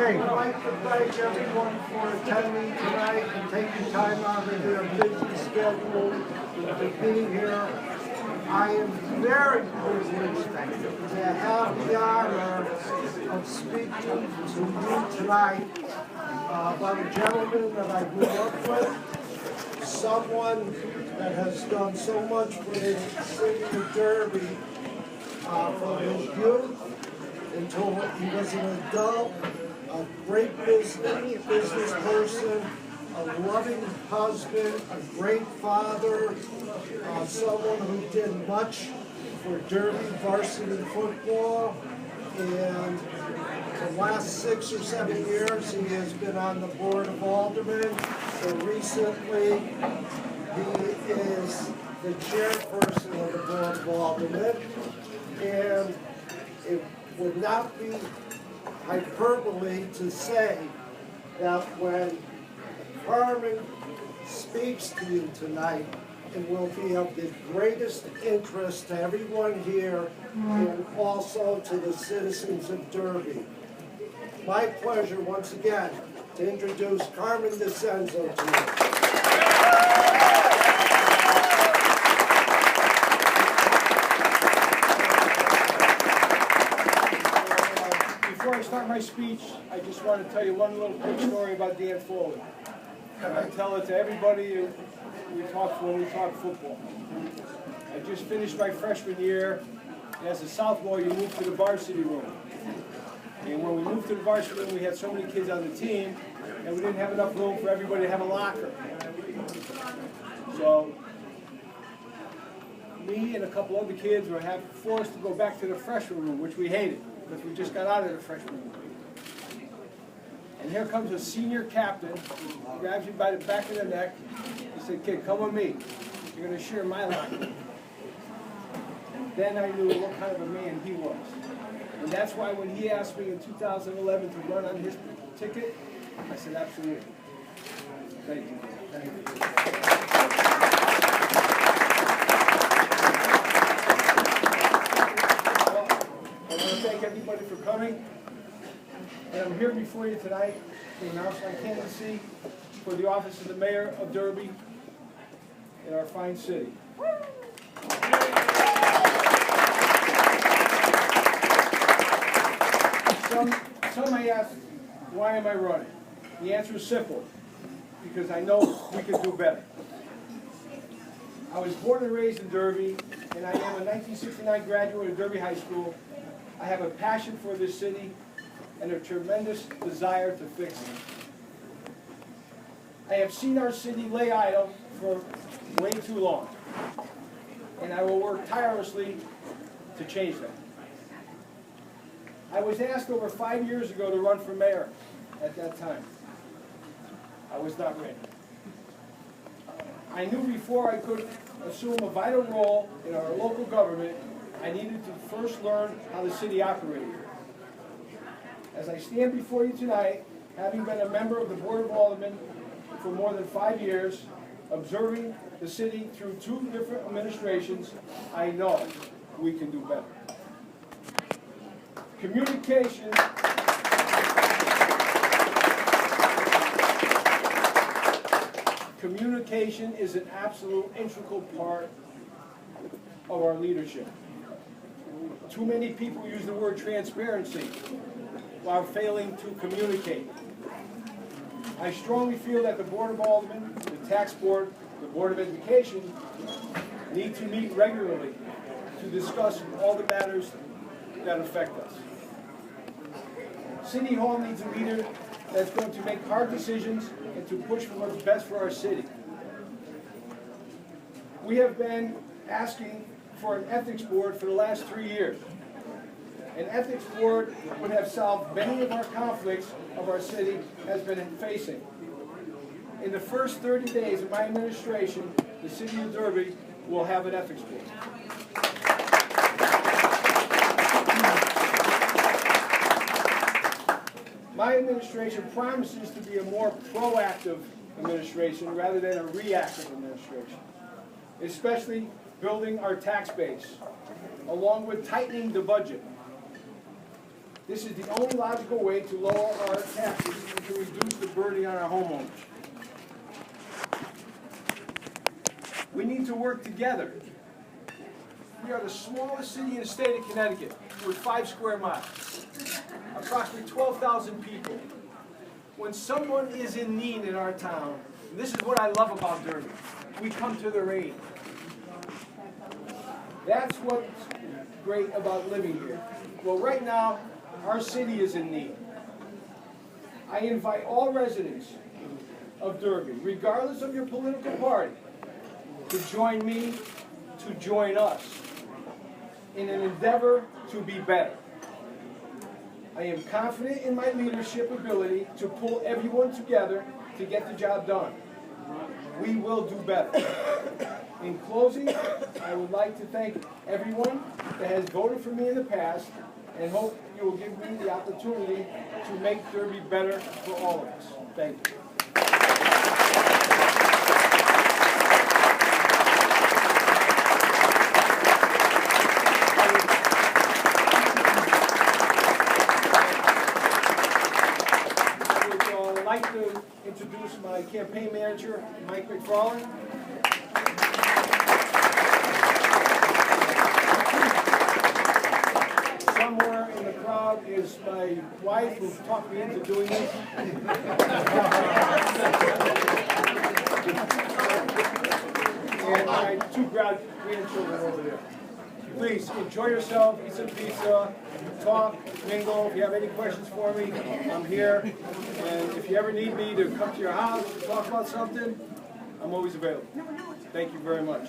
Okay, I'd like to thank everyone for attending tonight and taking time out of their busy schedule to be here. I am very privileged to have the honor of speaking to you tonight about a gentleman that I grew up with, someone that has done so much for the city of Derby from his youth until he was an adult, a great business person, a loving husband, a great father, someone who did much for Derby varsity football, and the last 6 or 7 years he has been on the Board of Aldermen, and recently he is the chairperson of the Board of Aldermen, and it would not be hyperbole to say that when Carmen speaks to you tonight, it will be of the greatest interest to everyone here and also to the citizens of Derby. My pleasure once again to introduce Carmen DiCenso to you. Before I start my speech, I just want to tell you one little quick story about Dan Foley. I tell it to everybody when we talk football. I just finished my freshman year, and as a sophomore, you move to the varsity room. And when we moved to the varsity room, we had so many kids on the team, and we didn't have enough room for everybody to have a locker. So, me and a couple other kids were forced to go back to the freshman room, which we hated, because we just got out of the freshman room. And here comes a senior captain, grabs you by the back of the neck. He said, "Kid, come with me. You're going to share my locker." Then I knew what kind of a man he was. And that's why when he asked me in 2011 to run on his ticket, I said, absolutely. Thank you. Thank you. Well, I want to thank everybody for coming. And I'm here before you tonight to announce my candidacy for the office of the Mayor of Derby in our fine city. Some may ask, why am I running? The answer is simple, because I know we can do better. I was born and raised in Derby, and I am a 1969 graduate of Derby High School. I have a passion for this city and a tremendous desire to fix it. I have seen our city lay idle for way too long, and I will work tirelessly to change that. I was asked over 5 years ago to run for mayor at that time. I was not ready. I knew before I could assume a vital role in our local government, I needed to first learn how the city operated. As I stand before you tonight, having been a member of the Board of Aldermen for more than 5 years, observing the city through 2 different administrations, I know we can do better. Communication is an absolute integral part of our leadership. Too many people use the word transparency while failing to communicate. I strongly feel that the Board of Aldermen, the Tax Board, the Board of Education need to meet regularly to discuss all the matters that affect us. City Hall needs a leader that's going to make hard decisions and to push for what's best for our city. We have been asking for an ethics board for the last 3 years. An ethics board would have solved many of our conflicts of our city has been facing. In the first 30 days of my administration, the city of Derby will have an ethics board. My administration promises to be a more proactive administration rather than a reactive administration, especially building our tax base, along with tightening the budget. This is the only logical way to lower our taxes and to reduce the burden on our homeowners. We need to work together. We are the smallest city in the state of Connecticut with 5 square miles, approximately 12,000 people. When someone is in need in our town, and this is what I love about Derby, we come to their aid. That's what's great about living here. Well, right now, our city is in need. I invite all residents of Derby, regardless of your political party, to join me, to join us in an endeavor to be better. I am confident in my leadership ability to pull everyone together to get the job done. We will do better. In closing, I would like to thank everyone that has voted for me in the past and hope you will give me the opportunity to make Derby better for all of us. Thank you. I'd like to introduce my campaign manager, Mike McFarland. Somewhere in the crowd is my wife who talked me into doing this. And my 2 grandchildren over there. Please enjoy yourself, eat some pizza, talk, mingle. If you have any questions for me, I'm here. And if you ever need me to come to your house, talk about something, I'm always available. Thank you very much.